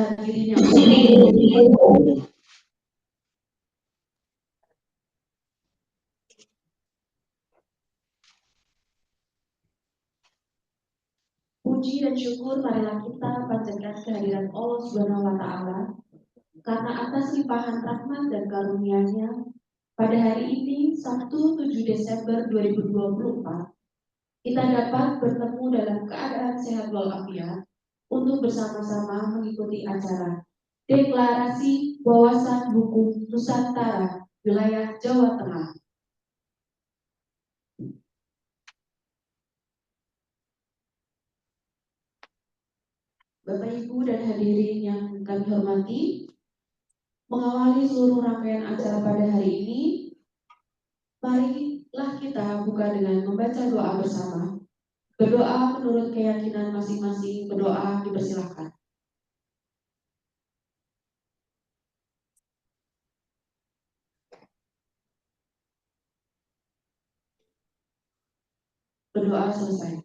hadirin yang berbahagia. Puji dan syukur marilah kita panjatkan kehadiran Allah Subhanahu wa taala karena atas limpahan rahmat dan karunia-Nya pada hari ini Sabtu 7 Desember 2024 kita dapat bertemu dalam keadaan sehat walafiat untuk bersama-sama mengikuti acara Deklarasi Wawasan Hukum Nusantara Wilayah Jawa Tengah. Bapak, Ibu, dan hadirin yang kami hormati, mengawali seluruh rangkaian acara pada hari ini, marilah kita buka dengan membaca doa bersama. Berdoa menurut keyakinan masing-masing, berdoa dipersilakan. Berdoa selesai.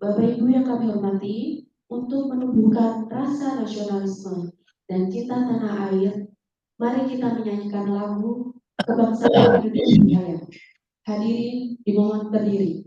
Bapak Ibu yang kami hormati, untuk menumbuhkan rasa nasionalisme dan cinta tanah air, mari kita menyanyikan lagu Kebangsaan Indonesia Raya. Hadirin dimohon berdiri.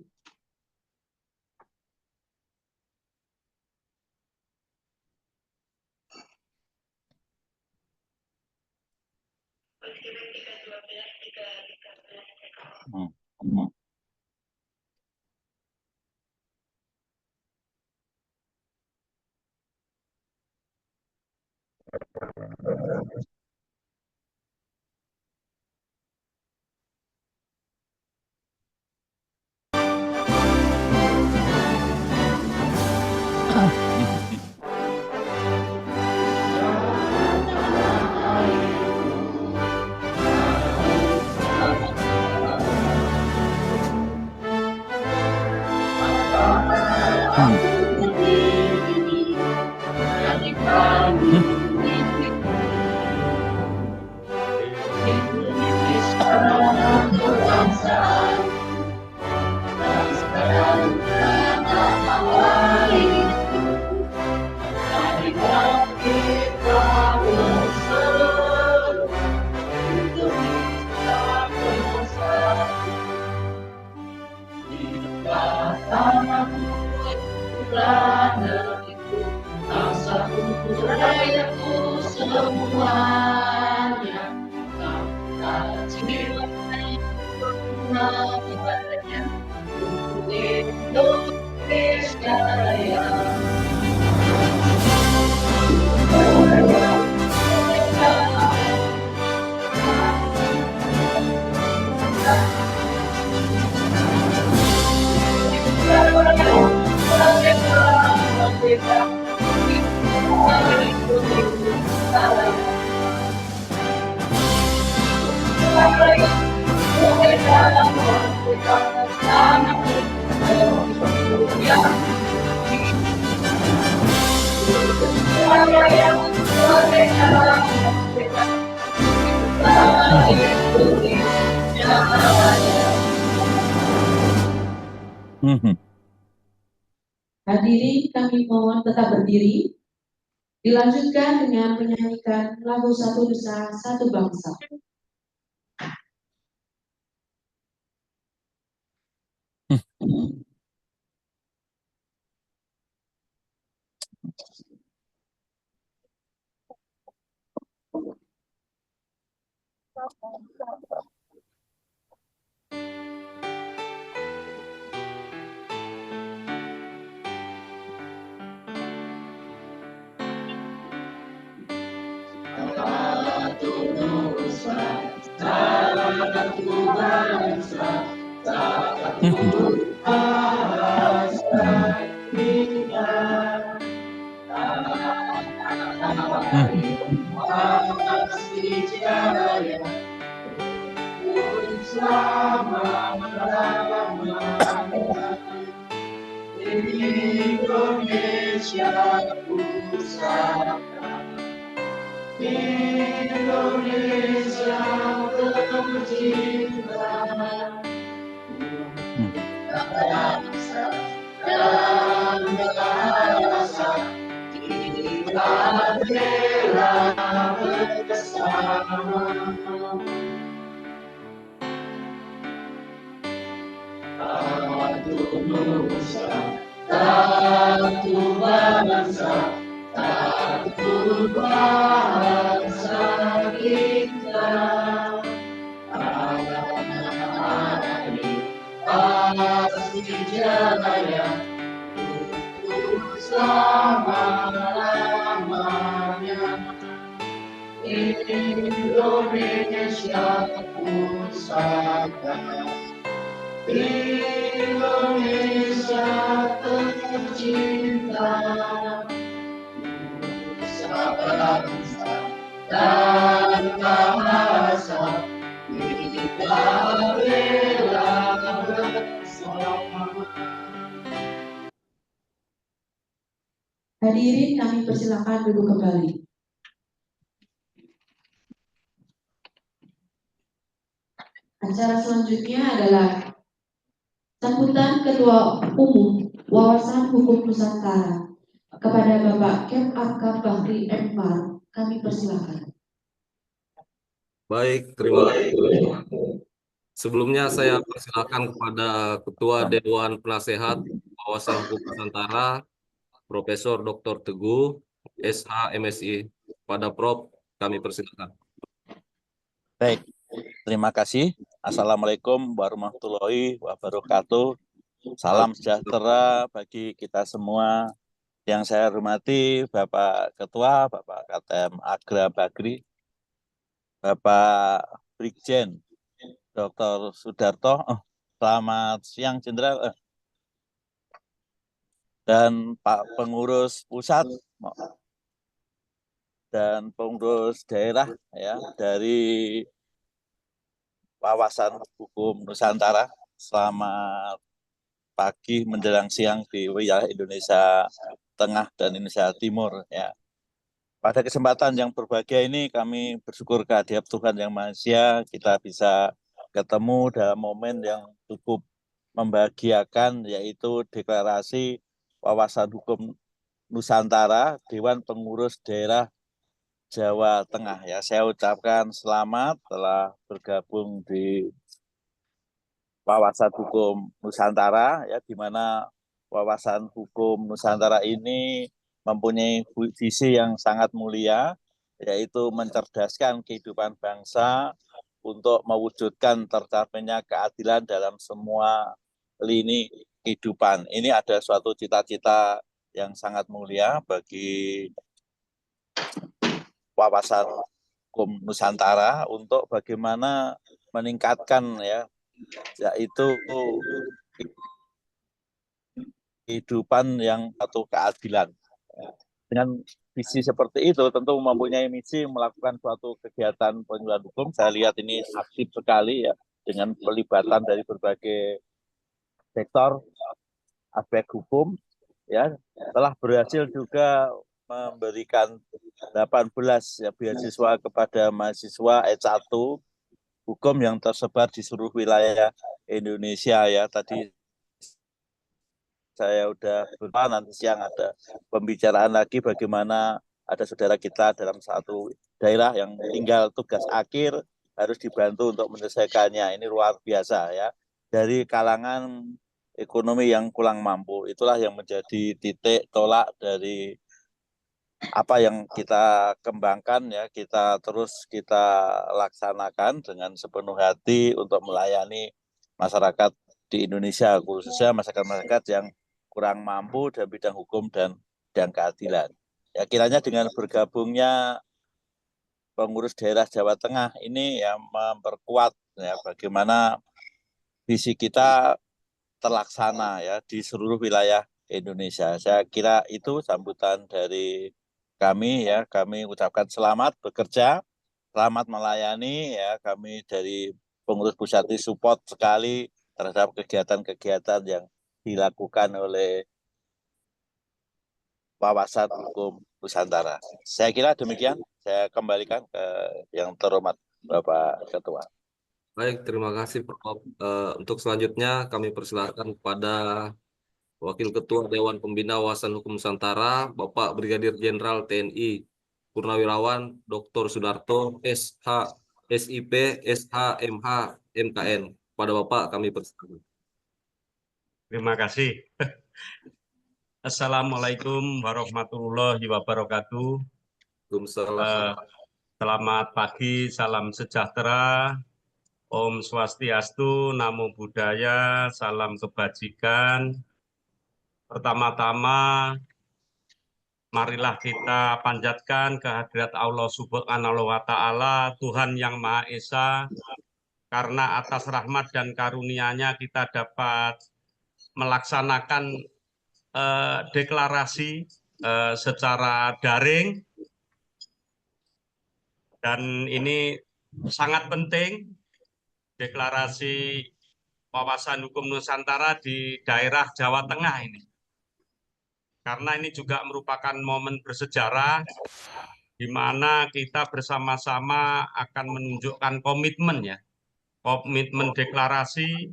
Hadirin kami mohon tetap berdiri. Dilanjutkan dengan menyanyikan lagu Satu Nusa Satu Bangsa. Satu Nusa, satu bangsa, satu bahasa kita. Kasih jaya selama-lamanya Indonesia pusaka, Indonesia tercinta, bangsa dan Satu nusa, satu bangsa, satu bangsa kita. Hari pasti jaya untuk selama-lamanya. Indonesia pusaka, Indonesia tercinta, nusa bangsa dan bahasa kita bela bersama. Hadirin kami persilakan duduk kembali. Acara selanjutnya adalah sambutan Ketua Umum Wawasan Hukum Nusantara kepada Bapak Kem Arka Bakri Emar. Kami persilakan. Baik, terima kasih. Sebelumnya saya persilakan kepada Ketua Dewan Penasehat Wawasan Hukum Nusantara, Profesor Dr. Teguh, SH MSI. Pada Prof, kami persilakan. Baik, terima kasih. Assalamualaikum warahmatullahi wabarakatuh. Salam sejahtera bagi kita semua. Yang saya hormati Bapak Ketua, Bapak KTM Agra Bakri, Bapak Brigjen Dr. Sudarto, selamat siang Jenderal, dan Pak Pengurus Pusat dan pengurus daerah ya dari Wawasan Hukum Nusantara. Selamat pagi menjelang siang di wilayah Indonesia Tengah dan Indonesia Timur ya. Pada kesempatan yang berbahagia ini kami bersyukur kehadirat Tuhan Yang Maha Esa, kita bisa ketemu dalam momen yang cukup membahagiakan, yaitu deklarasi Wawasan Hukum Nusantara Dewan Pengurus Daerah Jawa Tengah ya. Saya ucapkan selamat telah bergabung di Wawasan Hukum Nusantara ya, di mana Wawasan Hukum Nusantara ini mempunyai visi yang sangat mulia, yaitu mencerdaskan kehidupan bangsa untuk mewujudkan tercapainya keadilan dalam semua lini kehidupan. Ini ada suatu cita-cita yang sangat mulia bagi Wawasan Hukum Nusantara untuk bagaimana meningkatkan ya, yaitu kehidupan yang atau keadilan. Dengan visi seperti itu tentu mempunyai misi melakukan suatu kegiatan penyuluhan hukum. Saya lihat ini aktif sekali ya, dengan pelibatan dari berbagai sektor aspek hukum ya. Telah berhasil juga memberikan 18 ya, beasiswa kepada mahasiswa S1 hukum yang tersebar di seluruh wilayah Indonesia ya. Tadi saya udah lupa, nanti siang ada pembicaraan lagi bagaimana ada saudara kita dalam satu daerah yang tinggal tugas akhir harus dibantu untuk menyelesaikannya. Ini luar biasa ya. Dari kalangan ekonomi yang kurang mampu, itulah yang menjadi titik tolak dari apa yang kita kembangkan ya, kita laksanakan dengan sepenuh hati untuk melayani masyarakat di Indonesia, khususnya masyarakat-masyarakat yang kurang mampu dalam bidang hukum dan keadilan. Ya, kiranya dengan bergabungnya pengurus daerah Jawa Tengah ini ya memperkuat ya bagaimana visi kita terlaksana ya di seluruh wilayah Indonesia. Saya kira itu sambutan dari kami ya. Kami ucapkan selamat bekerja, selamat melayani ya. Kami dari pengurus pusat ini support sekali terhadap kegiatan-kegiatan yang dilakukan oleh Wawasan Hukum Nusantara. Saya kira demikian. Saya kembalikan ke yang terhormat Bapak Ketua. Baik, terima kasih Prof. Untuk selanjutnya kami persilakan kepada Wakil Ketua Dewan Pembina Wawasan Hukum Nusantara, Bapak Brigadir Jenderal TNI Purnawirawan Dr. Sudarto, SH, SIP, SH, MH, MKN. Kepada Bapak kami persilakan. Terima kasih. Assalamualaikum warahmatullahi wabarakatuh. Waalaikumsalam. Selamat pagi, salam sejahtera, Om Swastiastu, Namo Buddhaya, salam kebajikan. Pertama-tama, marilah kita panjatkan kehadirat Allah Subhanahu wa Ta'ala, Tuhan yang Maha Esa, karena atas rahmat dan karunia-Nya kita dapat melaksanakan deklarasi secara daring, dan ini sangat penting, deklarasi wawasan hukum Nusantara di daerah Jawa Tengah ini. Karena ini juga merupakan momen bersejarah di mana kita bersama-sama akan menunjukkan komitmen ya. Komitmen deklarasi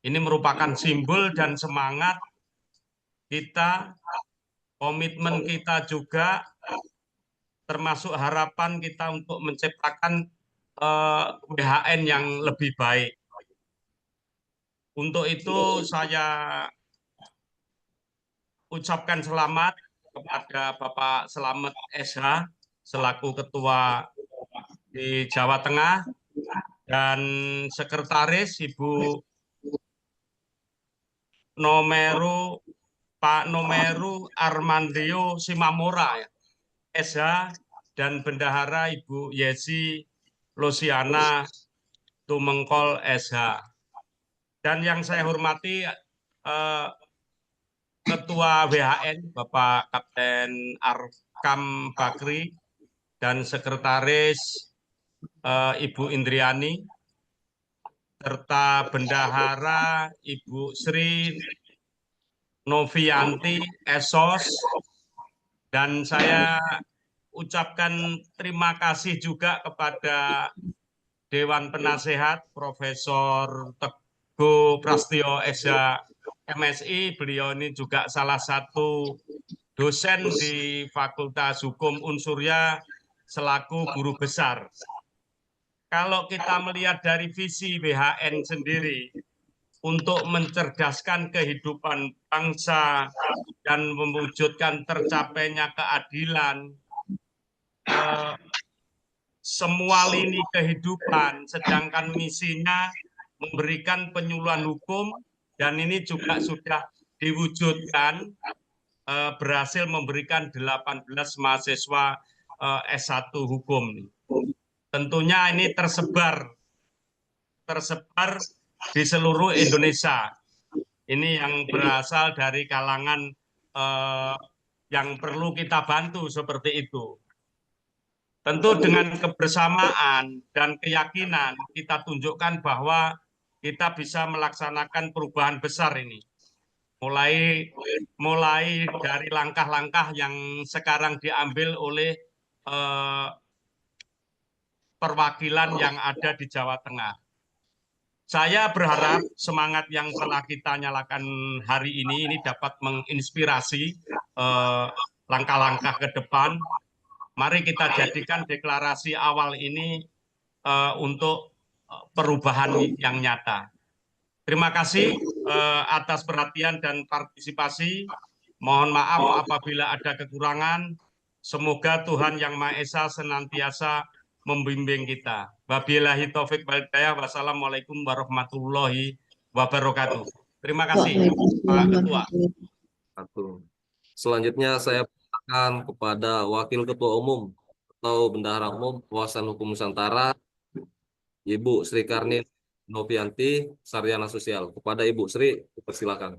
ini merupakan simbol dan semangat kita, komitmen kita juga termasuk harapan kita untuk menciptakan WHN yang lebih baik. Untuk itu saya ucapkan selamat kepada Bapak Slamet SH selaku Ketua di Jawa Tengah dan Sekretaris Ibu Pak Nomeru Armandio Simamora SH dan Bendahara Ibu Yesi Losiana Tumengkol SH. Dan yang saya hormati Ketua WHN Bapak Kapten Arkam Bakri dan Sekretaris Ibu Indriani serta Bendahara Ibu Sri Novianti Esos, dan saya ucapkan terima kasih juga kepada Dewan Penasehat Profesor Teguh Prastyo SH MSI. Beliau ini juga salah satu dosen di Fakultas Hukum Unsurya selaku guru besar. Kalau kita melihat dari visi WHN sendiri untuk mencerdaskan kehidupan bangsa dan mewujudkan tercapainya keadilan semua lini kehidupan, sedangkan misinya memberikan penyuluhan hukum, dan ini juga sudah diwujudkan, berhasil memberikan 18 mahasiswa S1 hukum. Tentunya ini tersebar di seluruh Indonesia. Ini yang berasal dari kalangan yang perlu kita bantu seperti itu. Tentu dengan kebersamaan dan keyakinan kita tunjukkan bahwa kita bisa melaksanakan perubahan besar ini. Mulai dari langkah-langkah yang sekarang diambil oleh perwakilan yang ada di Jawa Tengah. Saya berharap semangat yang telah kita nyalakan hari ini dapat menginspirasi langkah-langkah ke depan. Mari kita jadikan deklarasi awal ini untuk perubahan yang nyata. Terima kasih atas perhatian dan partisipasi. Mohon maaf apabila ada kekurangan. Semoga Tuhan Yang Maha Esa senantiasa membimbing kita. Wabillahi taufik wal hidayah. Wassalamualaikum warahmatullahi wabarakatuh. Terima kasih, Pak Ketua. Selanjutnya saya persilakan kepada Wakil Ketua Umum atau Bendahara Umum Wawasan Hukum Nusantara, Ibu Sri Karnin Novianti, Sarjana Sosial. Kepada Ibu Sri, persilakan.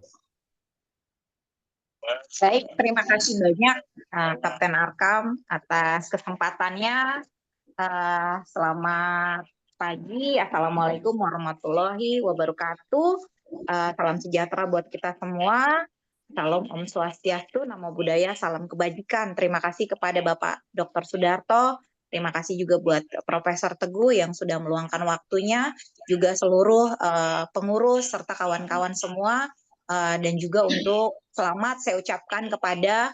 Baik, terima kasih banyak Kapten Arkam atas kesempatannya. Selamat pagi, Assalamualaikum warahmatullahi wabarakatuh. Salam sejahtera buat kita semua. Salam Om Swastiastu, Namo Buddhaya, salam kebajikan. Terima kasih kepada Bapak Dr. Sudarto. Terima kasih juga buat Profesor Teguh yang sudah meluangkan waktunya, juga seluruh pengurus serta kawan-kawan semua, dan juga untuk selamat saya ucapkan kepada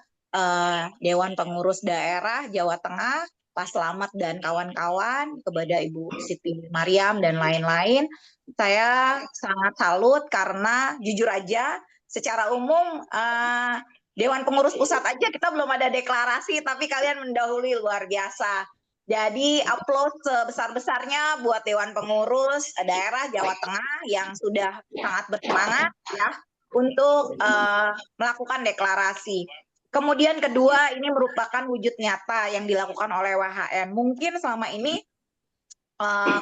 Dewan Pengurus Daerah Jawa Tengah, Pak Slamet dan kawan-kawan, kepada Ibu Siti Mariam dan lain-lain. Saya sangat salut karena jujur aja secara umum Dewan Pengurus Pusat aja kita belum ada deklarasi, tapi kalian mendahului, luar biasa. Jadi upload sebesar-besarnya buat Dewan Pengurus Daerah Jawa Tengah yang sudah sangat bersemangat ya untuk melakukan deklarasi. Kemudian kedua, ini merupakan wujud nyata yang dilakukan oleh WHN. Mungkin selama ini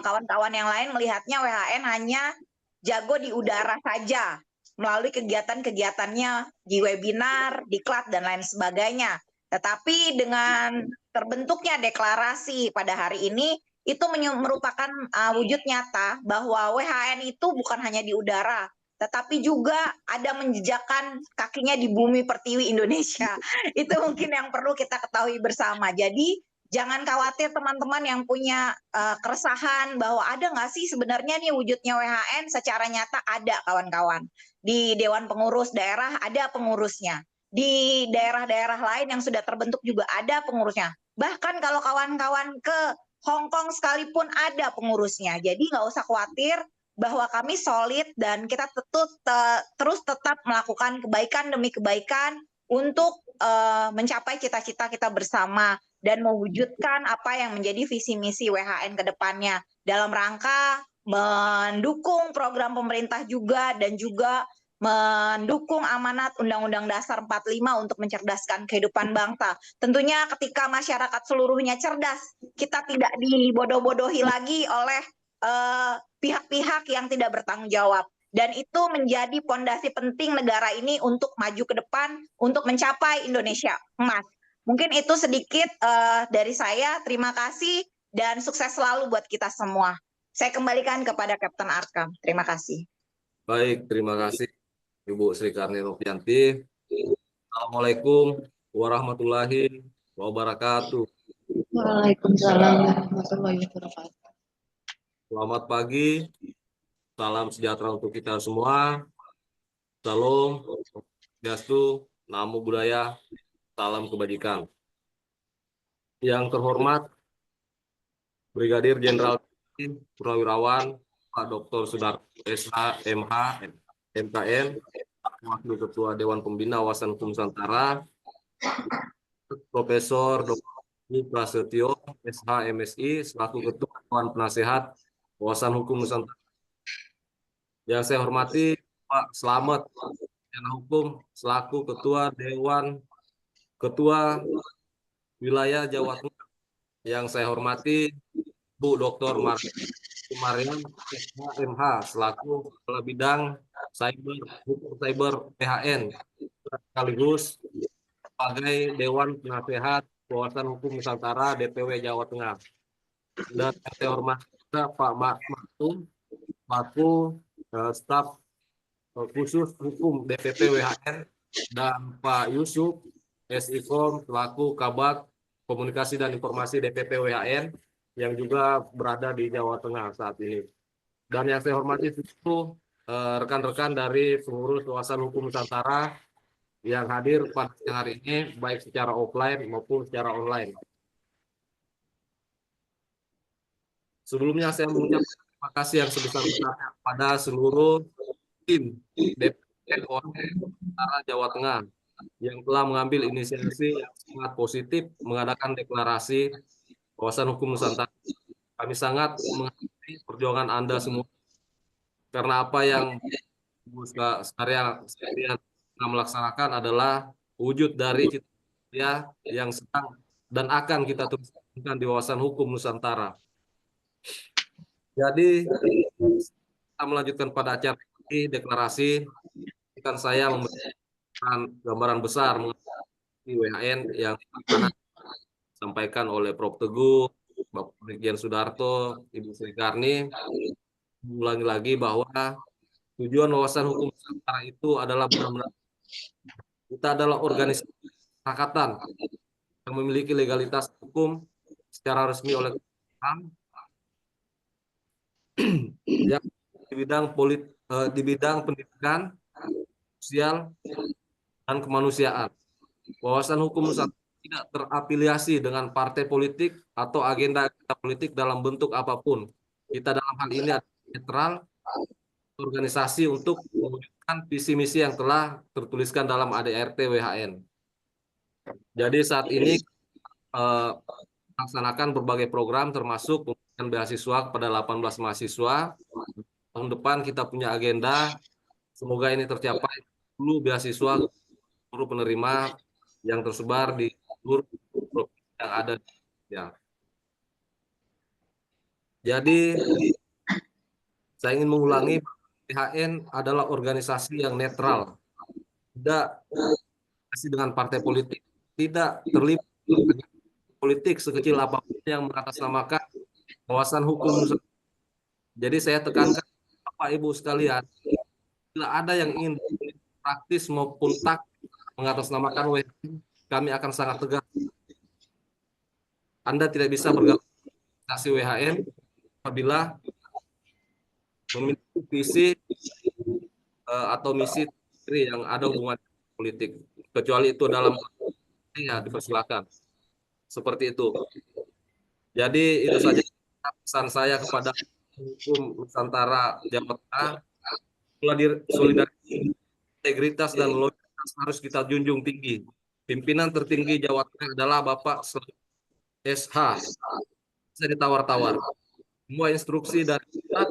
kawan-kawan yang lain melihatnya WHN hanya jago di udara saja, melalui kegiatan-kegiatannya di webinar, diklat, dan lain sebagainya. Tetapi dengan terbentuknya deklarasi pada hari ini, itu merupakan wujud nyata bahwa WHN itu bukan hanya di udara, tetapi juga ada menjejakkan kakinya di bumi pertiwi Indonesia. Itu mungkin yang perlu kita ketahui bersama. Jadi jangan khawatir teman-teman yang punya keresahan bahwa ada nggak sih sebenarnya nih wujudnya WHN, secara nyata ada kawan-kawan. Di Dewan Pengurus Daerah ada pengurusnya. Di daerah-daerah lain yang sudah terbentuk juga ada pengurusnya. Bahkan kalau kawan-kawan ke Hong Kong sekalipun ada pengurusnya. Jadi nggak usah khawatir bahwa kami solid dan kita terus tetap melakukan kebaikan demi kebaikan untuk mencapai cita-cita kita bersama dan mewujudkan apa yang menjadi visi misi WHN ke depannya dalam rangka mendukung program pemerintah juga dan juga mendukung amanat Undang-Undang Dasar 45 untuk mencerdaskan kehidupan bangsa. Tentunya ketika masyarakat seluruhnya cerdas, kita tidak dibodoh-bodohi lagi oleh pihak-pihak yang tidak bertanggung jawab. Dan itu menjadi pondasi penting negara ini untuk maju ke depan, untuk mencapai Indonesia emas. Mungkin itu sedikit dari saya. Terima kasih dan sukses selalu buat kita semua. Saya kembalikan kepada Kapten Arkam. Terima kasih. Baik, terima kasih Ibu Sri Karni Novianti. Assalamualaikum warahmatullahi wabarakatuh. Waalaikumsalam warahmatullahi wabarakatuh. Selamat pagi, salam sejahtera untuk kita semua. Salam, Swastiastu, Namo Buddhaya, salam kebajikan. Yang terhormat Brigadir Jenderal Purnawirawan Pak Dr. Sudarto SH MH MKN, Wakil Ketua Dewan Pembina Wawasan Hukum Nusantara, Profesor Dr. Prasetyo SH MSI selaku Ketua Dewan Penasehat Wawasan Hukum Nusantara. Yang saya hormati Pak Slamet Hukum selaku Ketua Wilayah Jawa Tengah. Yang saya hormati Bu Dr. Mariam MH selaku Kepala Bidang Hukum Cyber PHN, sekaligus sebagai Dewan Penasehat Wawasan Hukum Nusantara DPW Jawa Tengah. Dan saya hormati Pak Maktum selaku staf khusus hukum DPP WHN, dan Pak Yusuf SIKOM selaku Kabag Komunikasi dan Informasi DPP WHN yang juga berada di Jawa Tengah saat ini. Dan yang saya hormati itu rekan-rekan dari pengurus Wawasan Hukum Nusantara yang hadir pada hari ini baik secara offline maupun secara online. Sebelumnya saya mengucapkan terima kasih yang sebesar-besarnya pada seluruh tim DPP Nusantara Jawa Tengah yang telah mengambil inisiasi yang sangat positif mengadakan deklarasi Wawasan Hukum Nusantara. Kami sangat menghargai perjuangan Anda semua, karena apa yang sekalian melaksanakan adalah wujud dari cita-cita yang sedang dan akan kita teruskan di Wawasan Hukum Nusantara. Jadi kita melanjutkan pada acara ini, deklarasi, kan saya memberikan gambaran besar mengenai WHN yang disampaikan oleh Prof. Teguh, Bapak Brigjen Sudarto, Ibu Sri Karni. Ulangi lagi bahwa tujuan Wawasan Hukum Nusantara itu adalah benar-benar kita adalah organisasi kesepakatan yang memiliki legalitas hukum secara resmi oleh Kemenkumham yang di bidang pendidikan, sosial, dan kemanusiaan. Wawasan Hukum Nusantara tidak terafiliasi dengan partai politik atau agenda politik dalam bentuk apapun. Kita dalam hal ini adalah netral organisasi untuk mewujudkan visi misi yang telah tertuliskan dalam ADRT WHN. Jadi saat ini melaksanakan berbagai program termasuk pemberian beasiswa kepada 18 mahasiswa. Tahun depan kita punya agenda, semoga ini tercapai, 10 beasiswa seluruh penerima yang tersebar di seluruh provinsi yang ada. Ya. Jadi saya ingin mengulangi, PHN adalah organisasi yang netral, tidak dengan partai politik, tidak terlibat politik sekecil apapun yang mengatasnamakan wawasan hukum. Jadi saya tekankan Bapak Ibu sekalian, bila ada yang ingin praktis maupun tak mengatasnamakan WHN, kami akan sangat tegas. Anda tidak bisa bergabung organisasi WHN apabila memiliki visi atau misi yang ada hubungan politik, kecuali itu dalam ya dipersilakan. Seperti itu. Jadi itu saja pesan saya kepada Hukum Nusantara Jawa Tengah. Solidaritas, integritas dan loyalitas harus kita junjung tinggi. Pimpinan tertinggi Jawa Tengah adalah Bapak SH. Saya ditawar-tawar. Semua instruksi dari pusat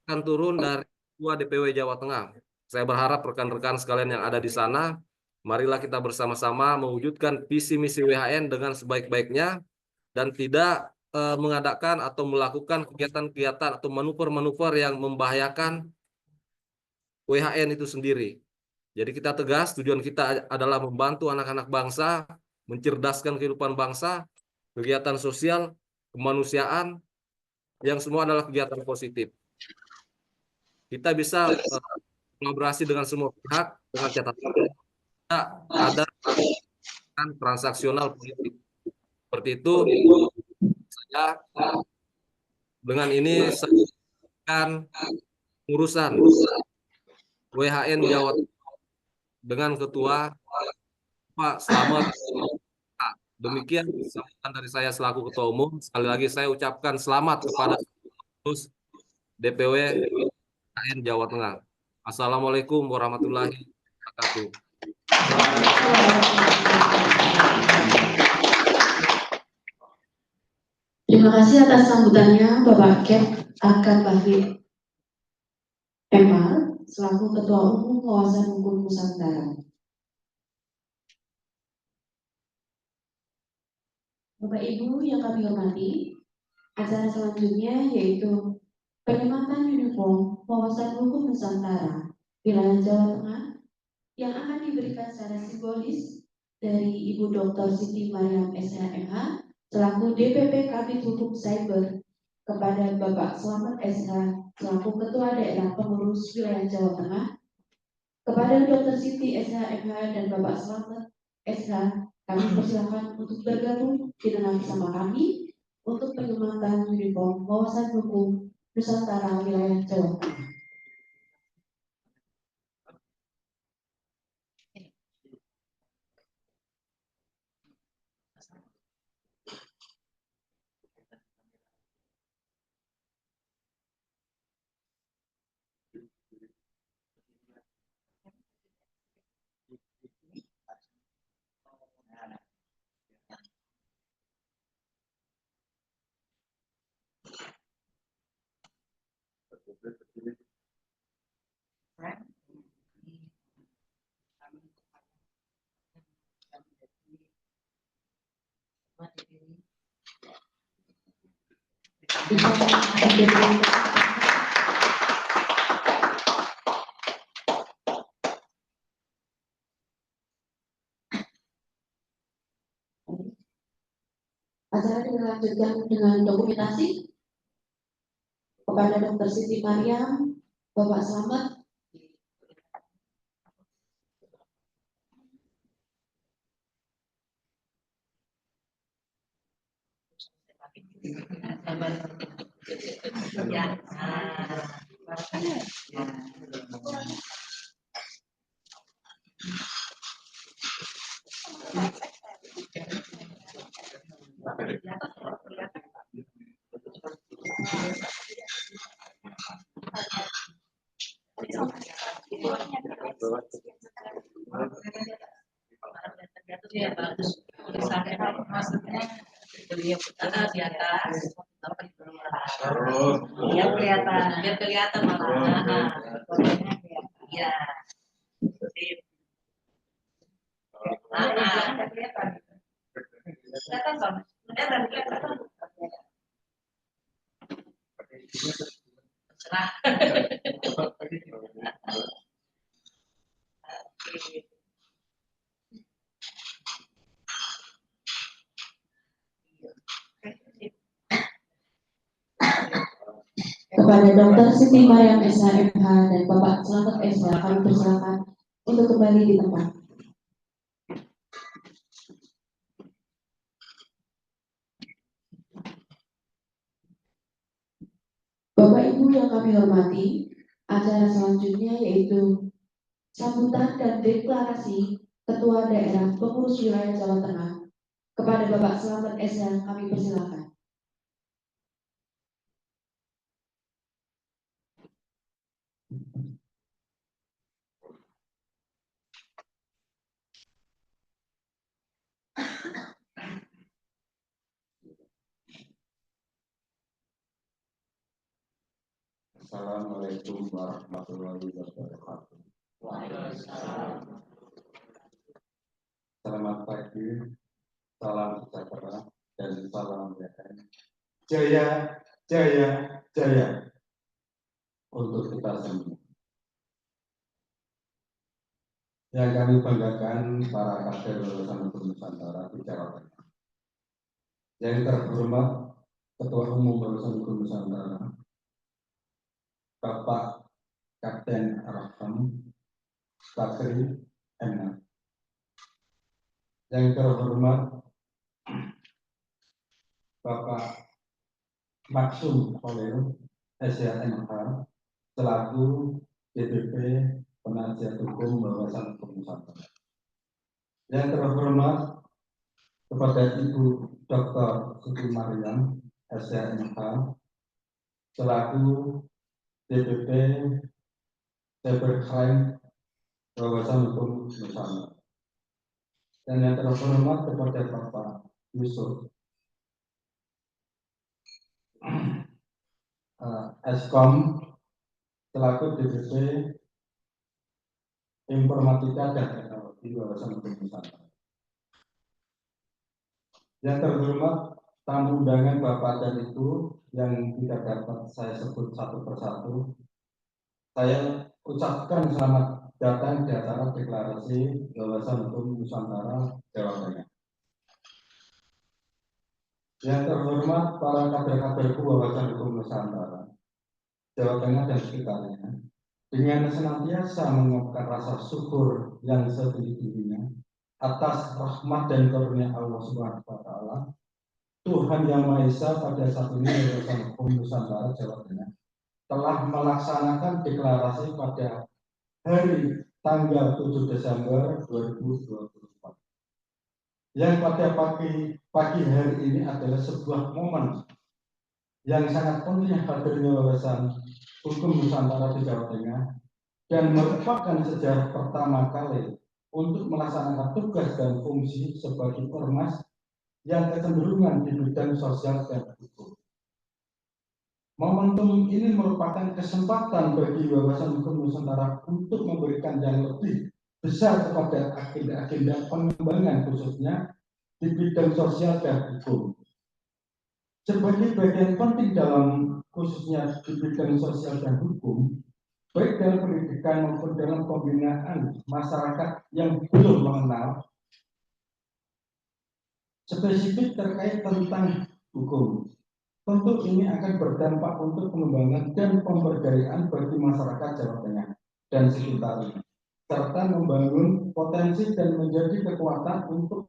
akan turun dari Ketua DPW Jawa Tengah. Saya berharap rekan-rekan sekalian yang ada di sana, marilah kita bersama-sama mewujudkan visi misi WHN dengan sebaik-baiknya dan tidak mengadakan atau melakukan kegiatan-kegiatan atau manuver-manuver yang membahayakan WHN itu sendiri. Jadi kita tegas, tujuan kita adalah membantu anak-anak bangsa, mencerdaskan kehidupan bangsa, kegiatan sosial, kemanusiaan, yang semua adalah kegiatan positif. Kita bisa kolaborasi dengan semua pihak dengan catatan tidak ada transaksional politik. Seperti itu, saya dengan ini saya akan urusan WHN Jawa dengan Ketua Pak Slamet. Demikian sambutan dari saya selaku Ketua Umum. Sekali lagi saya ucapkan selamat kepada DPW WHN Jawa Tengah. Assalamualaikum warahmatullahi wabarakatuh. Terima kasih atas sambutannya Bapak Kep Akan Bahri MA selaku Ketua Umum Wawasan Hukum Nusantara. Bapak Ibu yang kami hormati, acara selanjutnya yaitu penyematan uniform Wawasan Hukum Nusantara wilayah Jawa Tengah yang akan diberikan secara simbolis dari Ibu Dr. Siti Mariam SHMH selaku DPP Kabid Hukum Cyber kepada Bapak Slamet SH selaku Ketua Daerah Pengurus Wilayah Jawa Tengah, kepada Dr. Siti SHMH dan Bapak Slamet SH kami persilakan untuk bergabung di tengah bersama kami untuk penyematan uniform Wawasan Hukum Nusantara wilayah Jawa Tengah. Acara dilanjutkan dengan dokumentasi kepada Dr. Siti Mariam, Bapak Slamet. Ya. Ya bagus. Tulisannya maksudnya beliau di atas, biar kelihatan malah. Ya. Kelihatan Bang. Cerah. Kepada Dr. Siti Mariam SHMH dan Bapak Selamat SH kami persilakan untuk kembali di tempat. Bapak Ibu yang kami hormati, acara selanjutnya yaitu sambutan dan deklarasi Ketua Daerah Pengurus Wilayah Jawa Tengah. Kepada Bapak Selamat SH kami persilakan. Assalamualaikum warahmatullahi wabarakatuh. Selamat pagi, salam sejahtera dan salam jaya, jaya, jaya untuk kita semua. Yang kami banggakan para kader lulusan hukum Nusantara di Jawa Tengah. Yang terhormat Ketua Umum lulusan hukum Nusantara, Bapak Kapten Arham Bakri MH. Yang terhormat Bapak Maksum Koleo SHMH selaku DPP Penasihat Hukum Bawaslu Hukum Nusantara. Yang terhormat kepada Ibu Dr. Siti Mariam SHMH selaku DPP Cybercrime Bawaslu Hukum Nusantara. Dan yang terhormat kepada Bapak Yusuf Eskom selaku DPP Informatika dan Teknologi Bawaslu Hukum Nusantara. Yang terhormat tamu undangan Bapak dan Ibu yang tidak dapat saya sebut satu persatu, saya ucapkan selamat datang di acara deklarasi Bawaslu Hukum Nusantara Jawa Tengah. Yang terhormat para kader-kaderku Bawaslu Hukum Nusantara Jawa Tengah dan sekitarnya, dengan senantiasa mengucapkan rasa syukur yang setinggi-tingginya atas rahmat dan karunia Allah Subhanahu wa Ta'ala, Tuhan Yang Maha Esa pada saat ini Bawaslu Hukum Nusantara Jawa Tengah telah melaksanakan deklarasi pada hari tanggal 7 Desember 2024. Yang pada pagi hari ini adalah sebuah momen yang sangat penting hadirnya Bawaslu Hukum Nusantara di Jawa Tengah dan merupakan sejarah pertama kali untuk melaksanakan tugas dan fungsi sebagai ormas yang kecenderungan di bidang sosial dan hukum. Momentum ini merupakan kesempatan bagi Bawaslu Hukum Nusantara untuk memberikan yang lebih besar kepada agenda-agenda pengembangan khususnya di bidang sosial dan hukum. Sebagai bagian penting dalam khususnya di bidang sosial dan hukum, baik dalam pendidikan maupun dalam pembinaan masyarakat yang belum mengenal spesifik terkait tentang hukum. Tentu ini akan berdampak untuk pengembangan dan pemberdayaan bagi masyarakat Jawa Tengah dan sekitarnya, serta membangun potensi dan menjadi kekuatan untuk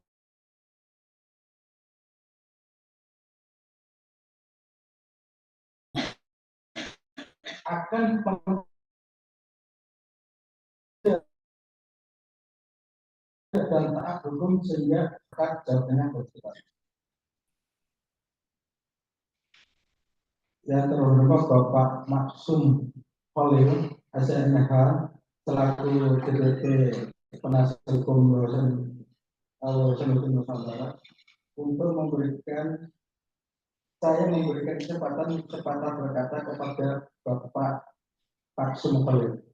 akan dan taat hukum sehingga rakyat Jawa Tengah bersejahtera. Yang terhormat Bapak Maksum Holil SMH selaku DPT Penasihat Hukum Wawasan Hukum Nusantara untuk memberikan kesempatan berkata kepada Bapak Pak Sumholil.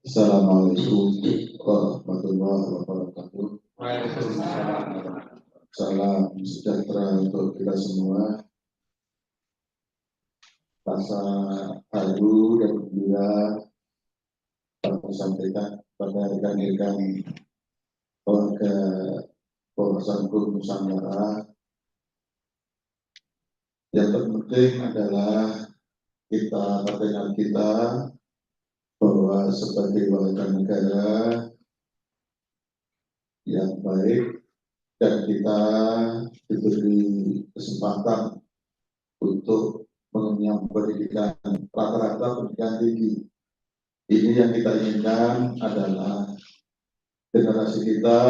Assalamualaikum warahmatullahi wabarakatuh. Salam sejahtera untuk kita semua. Rasa haru dan gembira kami sampaikan pada rekan-rekan keluarga Wawasan Hukum Nusantara. Yang terpenting adalah kita bahwa sebagai warga negara yang baik dan kita diberi kesempatan untuk mengenyam pendidikan rata-rata pendidikan tinggi. Ini yang kita inginkan adalah generasi kita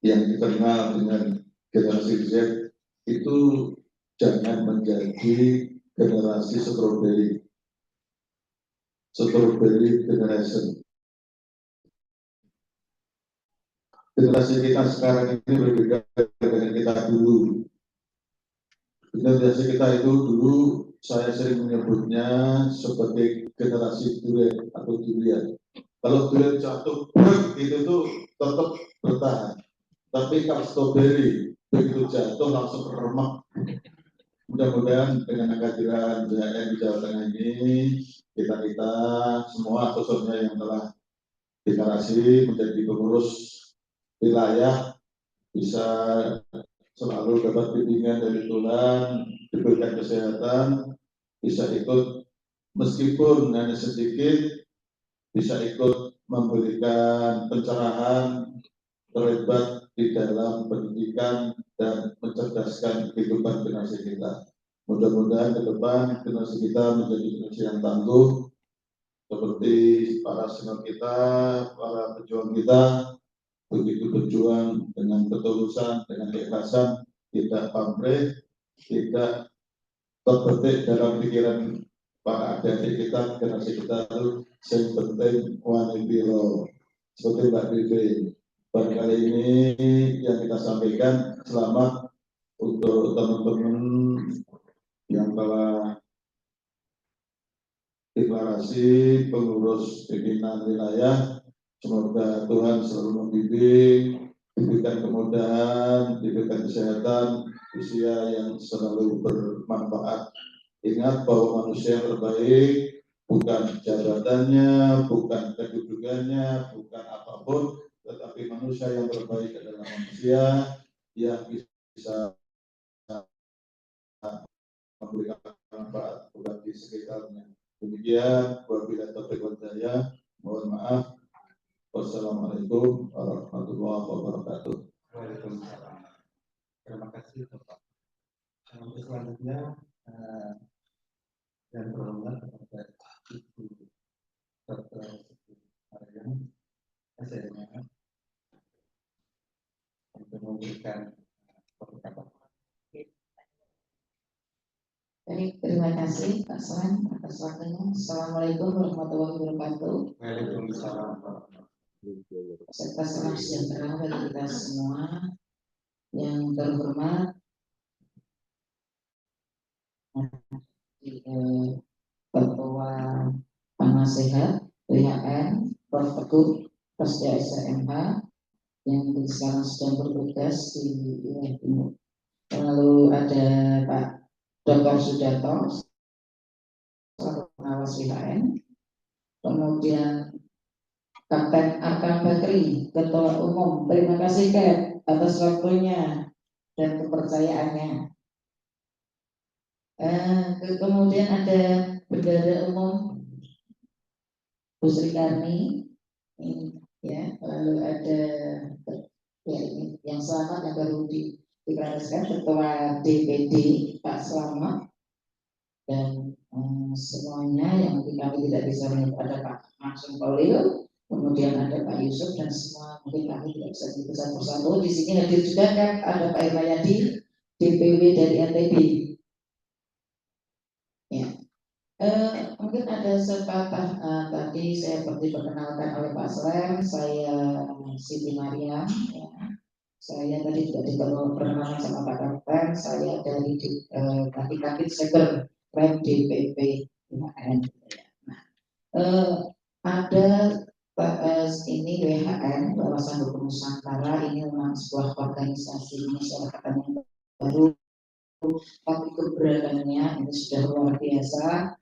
yang dikenal dengan generasi Z itu jangan menjadi generasi strawberry generation. Generasi kita sekarang ini berbeda dengan kita dulu. Generasi kita itu dulu saya sering menyebutnya sebagai generasi durian atau durian. Kalau durian jatuh, itu tuh tetap bertahan. Tapi kalau strawberry begitu jatuh langsung remak. Mudah-mudahan dengan kehadiran BHN di Jawa Tengah ini kita semua khususnya yang telah deklarasi menjadi pengurus wilayah bisa selalu dapat bimbingan dari Tuhan, diberikan kesehatan, bisa ikut meskipun hanya sedikit, bisa ikut memberikan pencerahan terlibat di dalam pendidikan dan mencerdaskan kehidupan generasi kita. Mudah-mudahan ke depan generasi kita menjadi generasi yang tangguh, seperti para senior kita, para pejuang kita, begitu berjuang dengan ketulusan, dengan keikhlasan, tidak pamrih, tidak terbetik dalam pikiran para adik-adik kita, generasi kita itu yang penting wanitiro, seperti Mbak Bibi. Pada kali ini yang kita sampaikan, selamat untuk teman-teman yang telah deklarasi pengurus pimpinan wilayah. Semoga Tuhan selalu membimbing, diberikan kemudahan, diberikan kesehatan, usia yang selalu bermanfaat. Ingat bahwa manusia yang terbaik bukan jabatannya, bukan kedudukannya, bukan apapun, tetapi manusia yang terbaik adalah manusia yang bisa memberikan manfaat bagi sekitarnya. Demikian, wabillahi taufiq wal hidayah. Mohon maaf. Wassalamualaikum warahmatullahi wabarakatuh. Waalaikumsalam. Terima kasih Bapak. Selanjutnya yang terhormat kepada Ibu Dr. Aryan SMH untuk memberikan perkataan. Baik, terima kasih Pak Slan atas waktunya. Assalamualaikum warahmatullahi wabarakatuh. Waalaikumsalam. Serta salam sejahtera bagi kita semua. Yang terhormat Ketua Penasehat BHN Prof. Teguh Prasetya SMH yang sekarang sedang bertugas di wilayah Timur. Lalu ada Pak Dr. Sudarto selaku pengawas WHN, kemudian Kapten Arkam Bakri, Ketua Umum. Terima kasih Kep atas waktunya dan kepercayaannya. Kemudian ada Bendahara Umum Bu Sri Karni, ya, lalu ada Selamat yang baru diklarasikan Ketua DPD Pak Selamat dan semuanya yang mungkin kami tidak bisa menyebut, ada Pak Maksum Kolil, kemudian ada Pak Yusuf dan semua mungkin kami tidak bisa menyebut satu-satu. Di sini hadir juga kan ada Pak Irmayadi DPW dari NTB. Ya. Mungkin ada sepatah tadi saya diperkenalkan oleh Pak Slem, saya Siti Mariam. Ya. Saya tadi juga diperkenalkan sama Pak Kapten, saya dari Kaki-Kaki Seker Rem DPP WHN. Nah, ada ini WHN, Wawasan Hukum Nusantara, ini memang sebuah organisasi masyarakat yang baru, tapi keberadaannya ini sudah luar biasa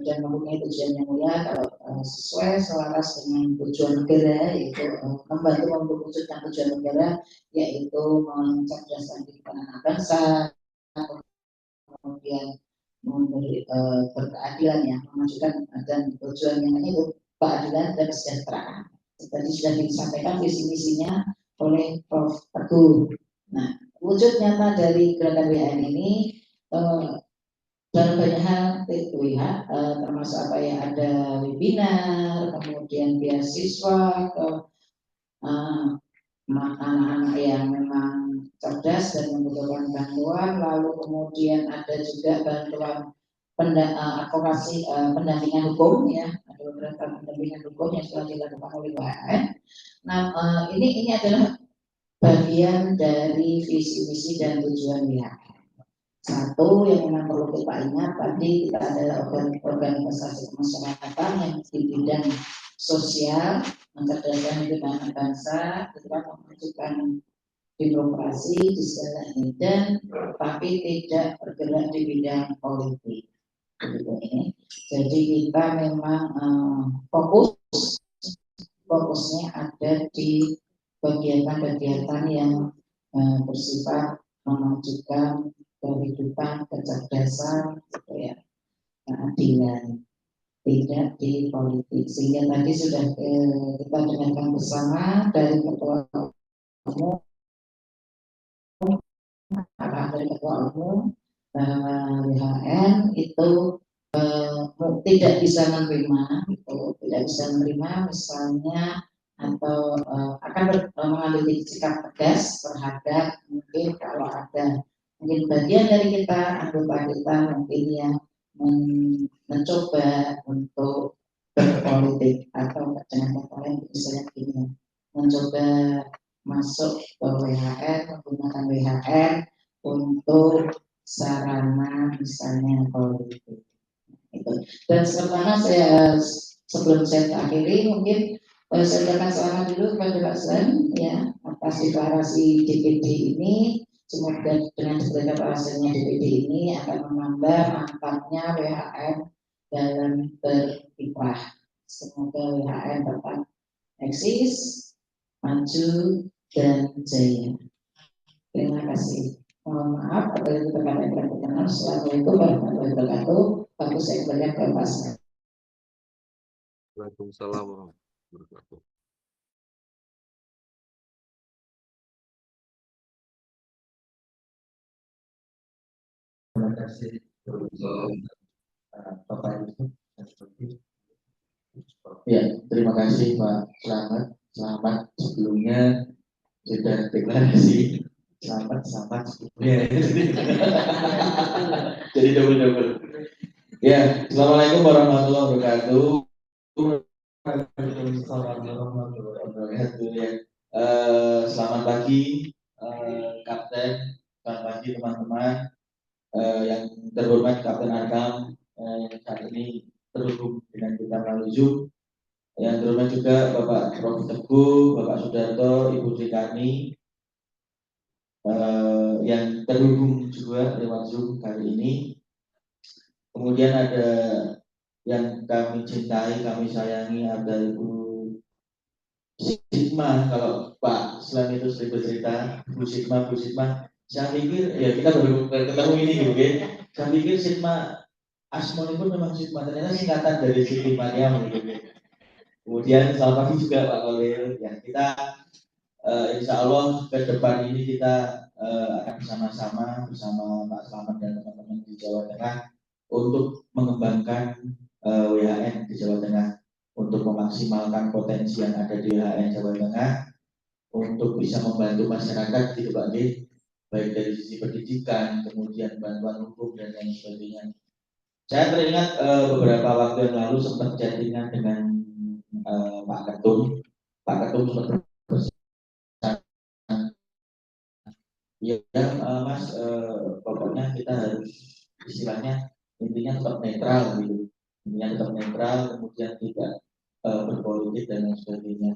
dan mempunyai tujuan yang mulia kalau sesuai selaras dengan tujuan negara, yaitu membantu mewujudkan tujuan negara, yaitu mencerdaskan kehidupan anak bangsa, kemudian memberi berkeadilan, ya, memajukan dan tujuan yang itu keadilan dan kesejahteraan. Tadi sudah disampaikan visi misinya oleh Prof. Teguh. Nah, wujud nyata dari gerakan WHN ini dalam banyak hal, termasuk apa ya, ada webinar, kemudian beasiswa ke anak-anak yang memang cerdas dan membutuhkan bantuan, lalu kemudian ada juga bantuan advokasi pendampingan hukum, ya, ada beberapa pendampingan hukum yang sudah dilakukan oleh WHN. Nah, ini adalah bagian dari visi misi dan tujuan WHN. Satu yang memang perlu kita ingat, tadi kita adalah organisasi kemasyarakatan yang di bidang sosial, mencerdaskan hidup anak bangsa, kita memajukan demokrasi di segala ini, dan tapi tidak bergerak di bidang politik. Jadi kita memang fokusnya ada di kegiatan-kegiatan yang bersifat memajukan kehidupan, kecerdasan, gitu ya, keadilan, tidak di politik. Sehingga tadi sudah kita dengarkan bersama dari Ketua Umum, arahan dari Ketua Umum WHN itu tidak bisa menerima, tidak bisa menerima misalnya atau akan mengambil sikap tegas terhadap mungkin kalau ada mungkin bagian dari kita, anggota kita mungkin yang mencoba untuk berpolitik atau dengan kata lain misalnya gini, mencoba masuk ke WHN, menggunakan WHN untuk sarana misalnya politik. Itu. Dan sekarang sebelum saya akhiri mungkin saya akan selamat dulu kepada Pak Slem, ya, atas deklarasi DPD ini. Semoga dengan deklarasinya DPD ini akan menambah mantapnya WHN dalam berkiprah. Semoga WHN tetap eksis, maju dan jaya. Terima kasih. Mohon maaf apabila kita katakan berkenan. Assalamualaikum warahmatullahi wabarakatuh. Bagus saya kembali ke Pak Slem. Waalaikumsalam warahmatullahi wabarakatuh. Terima kasih Bapak Yusuf. Ya, terima kasih Pak Selamat. Selamat sebelumnya sudah deklarasi. Selamat sebelumnya. Jadi double. Ya, assalamualaikum warahmatullahi wabarakatuh. Selamat pagi Kapten, selamat pagi teman-teman. Yang terhormat Kapten Arkam yang saat ini terhubung dengan kita melalui Zoom. Yang terhormat juga Bapak Prof. Teguh, Bapak Sudarto, Ibu Srikani yang terhubung juga lewat Zoom kali ini. Kemudian ada yang kami cintai, kami sayangi, ada Ibu Sigma. Kalau Pak Slem itu sering bercerita, Bu Sigma. Saya pikir ya kita baru ketemu ini gitu kan. Saya pikir Sigma Asmoni pun memang Sigma, ternyata singkatan dari Siti Mariam gitu kan. Kemudian selamat pagi juga Pak Kolil. Ya, kita insya Allah ke depan ini kita akan bersama-sama bersama Pak Slamet dan teman-teman di Jawa Tengah untuk mengembangkan WHN di Jawa Tengah, untuk memaksimalkan potensi yang ada di WHN Jawa Tengah, untuk bisa membantu masyarakat gitu Pak D, baik dari sisi pendidikan, kemudian bantuan hukum dan lain sebagainya. Saya teringat beberapa waktu yang lalu sempat chattingan dengan Pak Ketum. Pak Ketum sempat ya Mas, pokoknya kita harus istilahnya intinya tetap netral gitu, intinya tetap netral, kemudian tidak berpolitik dan lain sebagainya.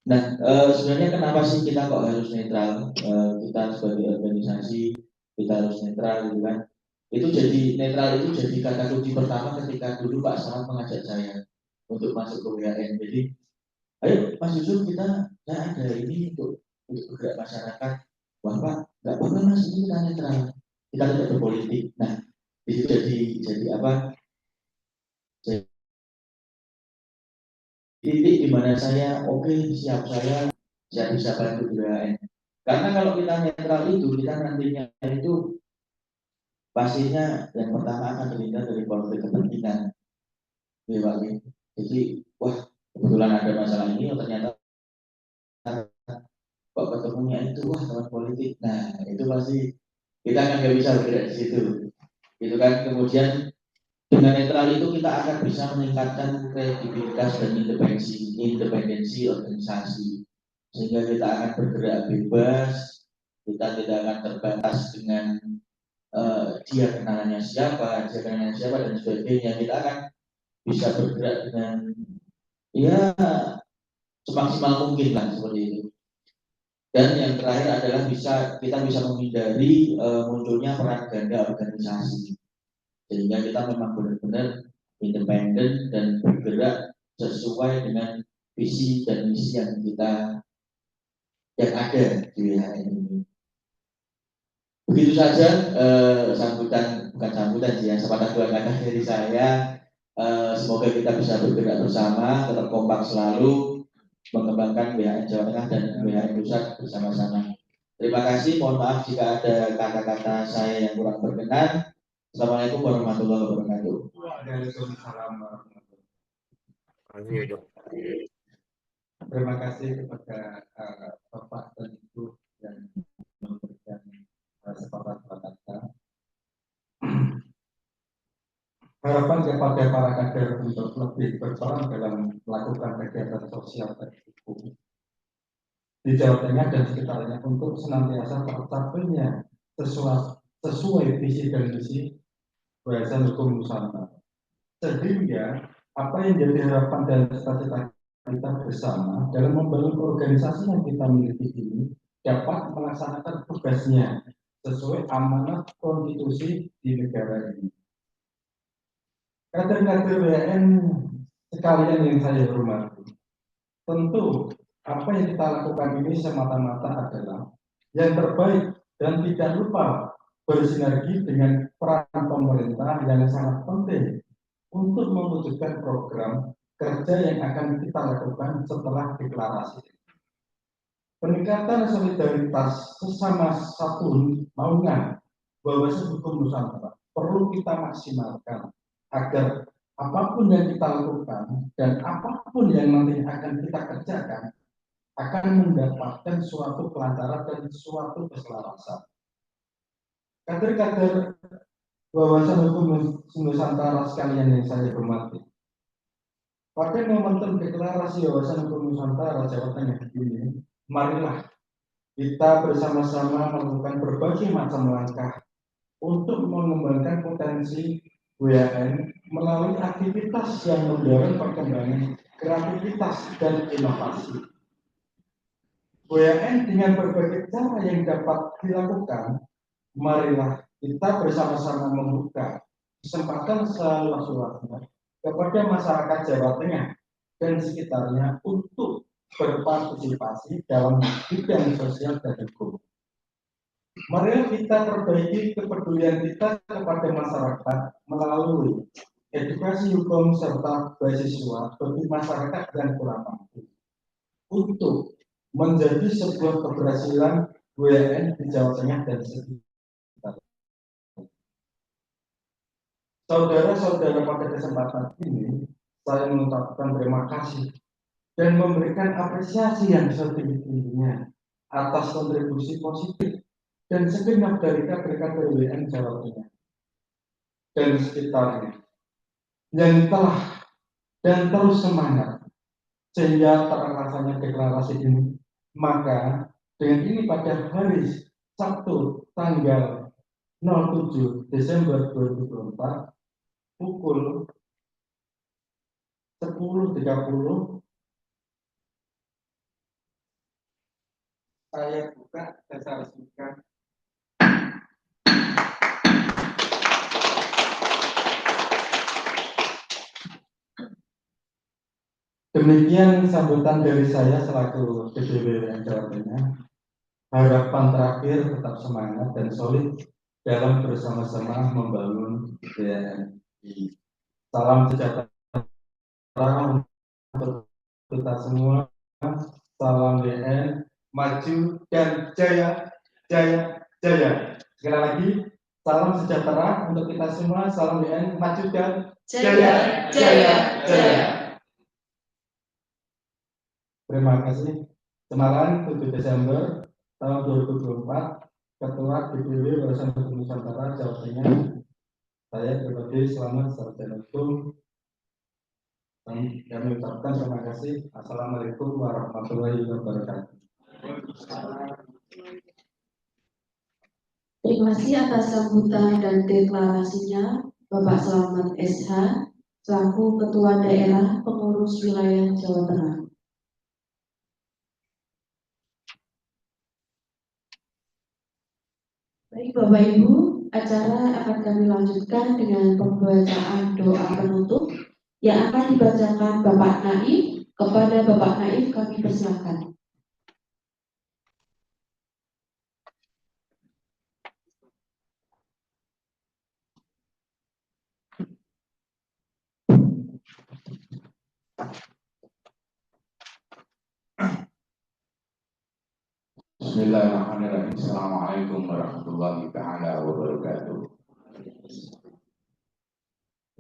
Nah, sebenarnya kenapa sih kita kok harus netral? Kita sebagai organisasi kita harus netral gitu kan? Itu jadi netral itu jadi kata kunci pertama ketika dulu Pak Slamet mengajak saya untuk masuk ke WHN. Jadi, ayo Mas Yusuf kita ada ini untuk bergerak masyarakat. Wah Pak, nggak apa-apa Mas, ini kita netral, kita tidak berpolitik. Nah, itu jadi apa? Jadi titik di mana saya oke, siap, saya bisa bantu WHN. Karena kalau kita netral itu, kita nantinya itu pastinya yang pertama akan terhindar dari konflik kepentingan. Ya Pak, jadi wah kebetulan ada masalah ini, ternyata kok ketemunya itu wah teman politik. Nah itu pasti kita kan nggak bisa bergerak di situ. Itu kan kemudian dengan netral itu kita akan bisa meningkatkan kredibilitas dan independensi organisasi, sehingga kita akan bergerak bebas, kita tidak akan terbatas dengan dia kenalannya siapa dan sebagainya. Kita akan bisa bergerak dengan ya semaksimal mungkin lah seperti itu. Dan yang terakhir adalah kita bisa menghindari munculnya peran ganda organisasi, sehingga kita memang benar-benar independen dan bergerak sesuai dengan visi dan misi yang ada di WHN ini. Begitu saja bukan sambutan sih, sepatah dua kata dari saya. Semoga kita bisa bergerak bersama, tetap kompak selalu mengembangkan WHN Jawa Tengah dan WHN Pusat bersama-sama. Terima kasih, mohon maaf jika ada kata-kata saya yang kurang berkenan. Assalamualaikum warahmatullahi wabarakatuh. Waalaikumsalam warahmatullahi wabarakatuh. Terima kasih kepada Bapak dan Ibu yang memberikan sepatah kata. Harapan kepada para kader untuk lebih berperan dalam melakukan kegiatan sosial dan hukum di Jawa Tengah dan sekitarnya untuk senantiasa tercapainya sesuai visi dan misi Yayasan Hukum Nusantara. Sehingga apa yang jadi harapan dan cita-cita kita bersama dalam membangun organisasi yang kita miliki ini dapat melaksanakan tugasnya sesuai amanat konstitusi di negara ini. Kader-kader WHN sekalian yang saya hormati, tentu apa yang kita lakukan ini semata-mata adalah yang terbaik dan tidak lupa bersinergi dengan peran pemerintah yang sangat penting untuk mewujudkan program kerja yang akan kita lakukan setelah deklarasi. Peningkatan solidaritas sesama satu naungan Yayasan Hukum Nusantara perlu kita maksimalkan agar apapun yang kita lakukan dan apapun yang nanti akan kita kerjakan akan mendapatkan suatu kelancaran dan suatu keselarasan. Kader-kader Yayasan Hukum Nusantara sekalian yang saya hormati, pada momentum deklarasi Yayasan Hukum Nusantara Jawa Tengah ini, marilah kita bersama-sama melakukan berbagai macam langkah untuk mengembangkan potensi WHN melalui aktivitas yang mendorong perkembangan kreativitas dan inovasi. WHN dengan berbagai cara yang dapat dilakukan, marilah kita bersama-sama membuka kesempatan seluas-luasnya kepada masyarakat Jawa Tengah dan sekitarnya untuk berpartisipasi dalam bidang sosial dan hukum. Mari kita perbaiki kepedulian kita kepada masyarakat melalui edukasi hukum serta beasiswa bagi masyarakat yang kurang mampu untuk menjadi sebuah keberhasilan WHN di Jawa Tengah dan sekitar. Saudara-saudara, pada kesempatan ini saya mengucapkan terima kasih dan memberikan apresiasi yang setinggi-tingginya atas kontribusi positif dan segenap dari kader-kader WHN Jawa Tengah dan sekitarnya yang telah dan terus semangat sehingga terlaksana deklarasi ini. Maka dengan ini pada hari Sabtu tanggal 07 Desember 2024 pukul 10.30 saya buka dan saya resmikan. Demikian sambutan dari saya selaku DPW Jawa Tengah. Harapan terakhir tetap semangat dan solid dalam bersama-sama membangun WHNI. Salam sejahtera untuk kita semua. Salam WHN, maju dan jaya, jaya, jaya. Sekali lagi, salam sejahtera untuk kita semua. Salam WHN, maju dan jaya, jaya, jaya. Terima kasih. Semarang 7 Desember tahun 2024, Ketua DPW Barisan Hukum Nusantara Jawa Tengah. Saya pribadi selamat sarjana hukum. Kami ucapkan terima kasih. Assalamualaikum warahmatullahi wabarakatuh. Terima kasih atas sambutan dan deklarasinya Bapak Slamet SH selaku Ketua Daerah Pengurus Wilayah Jawa Tengah. Baik Bapak Ibu, acara akan kami lanjutkan dengan pembacaan doa penutup yang akan dibacakan Bapak Naif. Kepada Bapak Naif kami persilakan. Bismillahirrahmanirrahim. Assalamualaikum warahmatullahi taala wabarakatuh.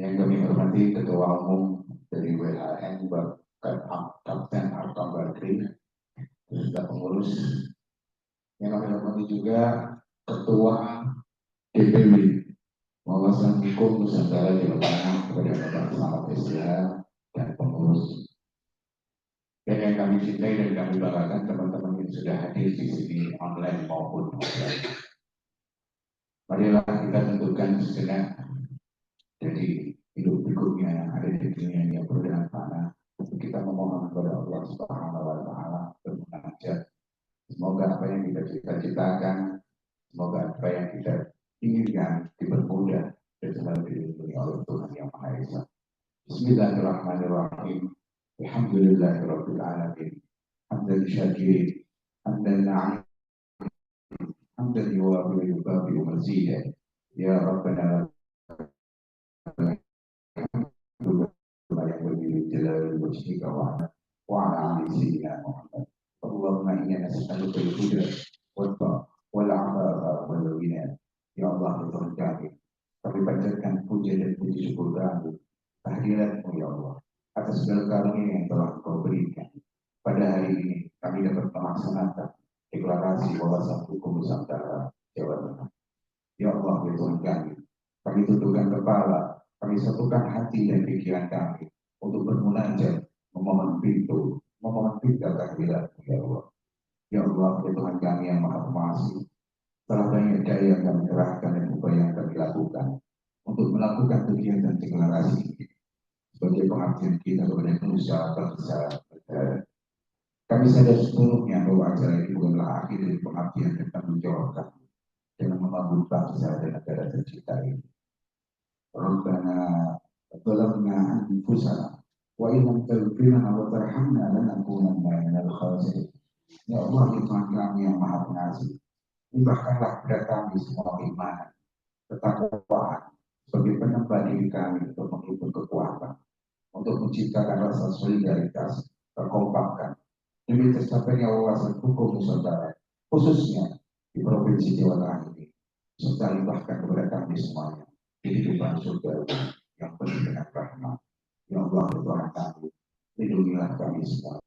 Yang kami hormati Ketua Umum dari WHN Bapak Kapten Arkom Badri, beserta pengurus. Yang kami hormati juga Ketua DPW Wawasan Hukum Nusantara Jawa Tengah kepada Bapak Slamet SH dan pengurus. Dan yang kami cintai dan kami banggakan teman-teman yang sudah hadir di sini online maupun offline. Marilah kita tentukan sejenak dari hidup berikutnya yang ada di dunia yang berjalan fana. Kita memohon kepada Allah Subhanahu wa Ta'ala bermunajat. Semoga apa yang kita cita-citakan, semoga apa yang kita inginkan dipermudah dan selalu dilindungi oleh Tuhan Yang Maha Esa. Bismillahirrahmanirrahim. Alhamdulillahirabbil alamin. Hamdan syakirin, hamdan na'im, hamdan yuwafi wa yukafi mazidah. Ya Rabbana yang berdiri jalal wajhika wa ala ali sayyidina Muhammad. Allahumma inna nas'aluka al-huda wal afafa wal ghina. Ya Allah, Tuhan kami panjatkan puja dan puji syukur kami kehadiratmu ya Allah atas segala karunia yang telah Kau berikan. Pada hari ini kami dapat melaksanakan deklarasi wawasan hukum Nusantara Jawa Tengah. Ya Allah, ya Tuhan kami tundukkan kepala, kami satukan hati dan pikiran kami untuk bermunajat, memohon pinta kehadirat-Mu ya Allah. Ya Allah, ya Tuhan kami yang Maha Pengasih, telah banyak daya yang kami kerahkan dan upaya yang kami lakukan untuk melakukan kegiatan deklarasi ini sebagai pengabdian kita kepada manusia bangsa negara. Kami sadar sepenuhnya bahwa acara ini bukanlah akhir dari pengabdian dan tanggung jawab kami dalam membangun bangsa dan negara tercinta ini. Rabbana zalamna anfusana wa in lam taghfir lana wa tarhamna lanakunanna minal khasirin. Ya Allah, Tuhan kami yang Maha Pengasih, limpahkanlah kepada kami semua keimanan, ketakwaan sebagai penempat diri kami untuk menghibur kekuatan, untuk menciptakan rasa solidaritas, kekompakan, demi tercapainya wawasan hukum Nusantara, khususnya di Provinsi Jawa Tengah ini, serta limpahkan kepada kami semuanya kehidupan surga yang penuh dengan rahmat. Ya Allah, Tuhan kami, lindungilah kami semua.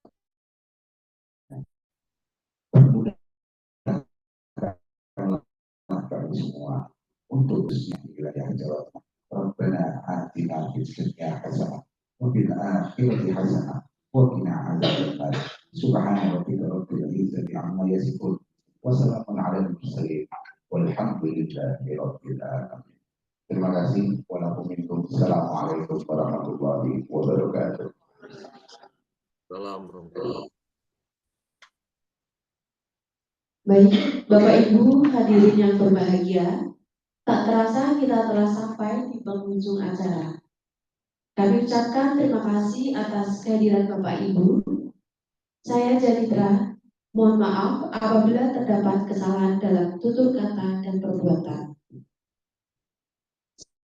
Permudahkanlah kami semua untuk bisnis wilayah Jawa Tengah. Rabbana atina fid dunya hasanah wa fil akhirati hasanah wa qina adzabannar. Subhana rabbika rabbil izzati amma yasifun wa salamun alal mursalin walhamdulillahi rabbil alamin. Terima kasih. Wassalamualaikum warahmatullahi wabarakatuh. Assalamualaikum. Baik, Bapak Ibu hadirin yang berbahagia, tak terasa kita telah sampai di penghujung acara. Kami ucapkan terima kasih atas kehadiran Bapak Ibu. Saya Janitra, mohon maaf apabila terdapat kesalahan dalam tutur kata dan perbuatan.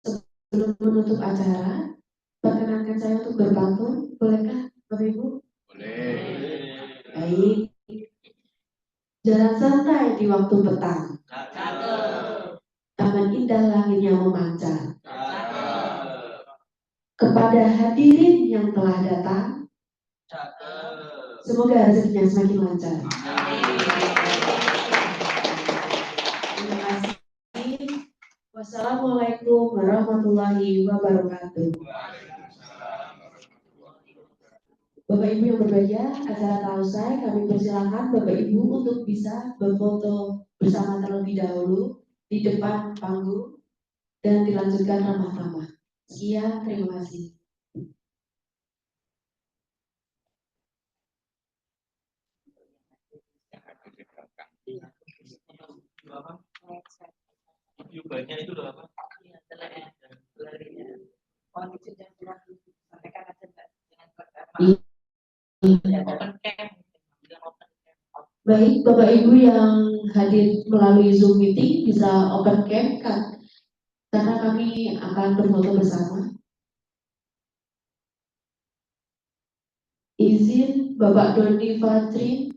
Sebelum menutup acara, perkenankan saya untuk berpantun, bolehkah Bapak Ibu? Boleh. Baik. Jalan santai di waktu petang. Taman indah langitnya memancar. Kepada hadirin yang telah datang, semoga rezekinya semakin lancar. Terima kasih. Wassalamualaikum warahmatullahi wabarakatuh. Bapak Ibu yang berbahagia, acara telah usai. Kami persilahkan Bapak Ibu untuk bisa berfoto bersama terlebih dahulu di depan panggung dan dilanjutkan ramah-ramah. Sekian, terima kasih. Itu udah apa? Baik, Bapak Ibu yang hadir melalui Zoom meeting bisa open cam kan? Karena kami akan berfoto bersama. Izin Bapak Doni Fatri.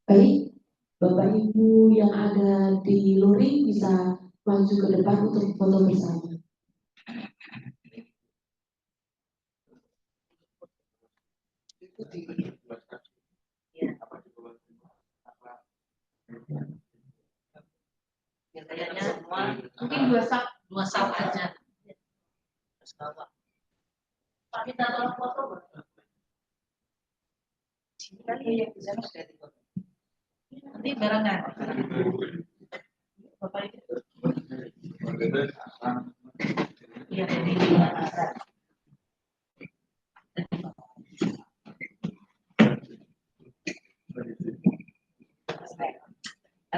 Baik, Bapak Ibu yang ada di luring bisa maju ke depan untuk foto bersama. Biasanya semua mungkin dua sak aja. Pak kita tolong foto. Nanti barengan. Bapak itu. Iya ini.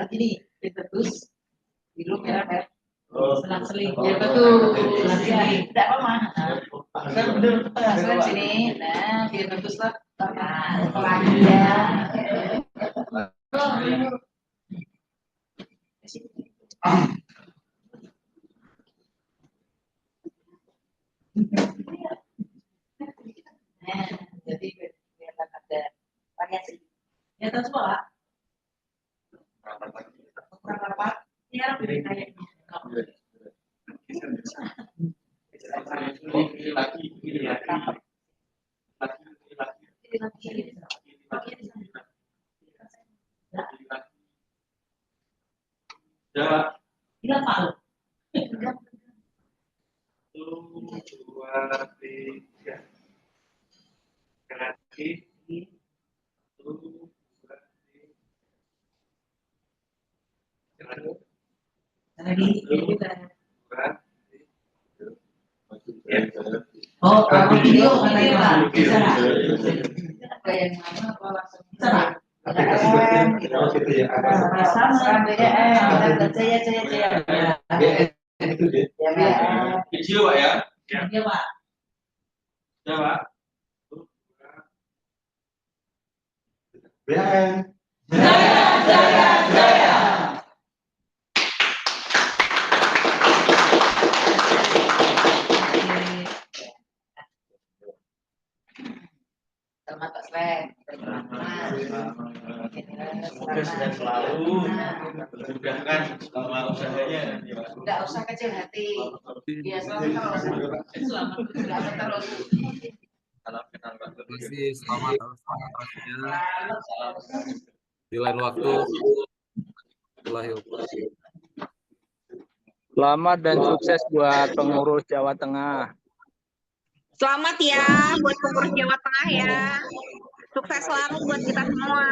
Gini, bagus. Biru merah. Selang-seling. Ya betul. Selang-seling. Tidak apa-apa. Selang sini. Nah, biar bagus lah. Nah, lagi ya. Nah, jadi biar ada variasi. Ya tentu lah. Rapat. Ya, lebih kayak Jawa. Tidak tahu. 1, 2, 3. Lagi. 1, 2, 3. Lagi. Oh, kalau video mana bisa nggak? Kayak mana? Kalau langsung bisa nggak? Sama beda Video Pak ya? Iya Pak. Ya Pak. BHN. semoga sehat selalu, memudahkan selama usahanya. Enggak usah kecil hati. Ya, selamat terus. Selamat terus. Salam kenal Pak. Terima kasih, selamat atas partisipasinya. Di lain waktu, Selamat dan sukses buat pengurus Jawa Tengah. Selamat ya buat pengurus Jawa Tengah ya. Sukses selalu buat kita semua.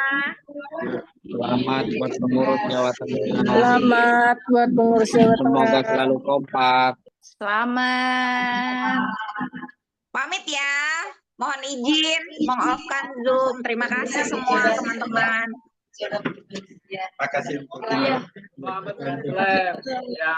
Selamat buat pengurus Jawa Tengah. Selamat buat pengurus Jawa Tengah. Semoga selalu kompak. Selamat. Pamit ya. Mohon izin meng-off-kan Zoom. Terima kasih semua teman-teman. Terima kasih. Selamat. Ya.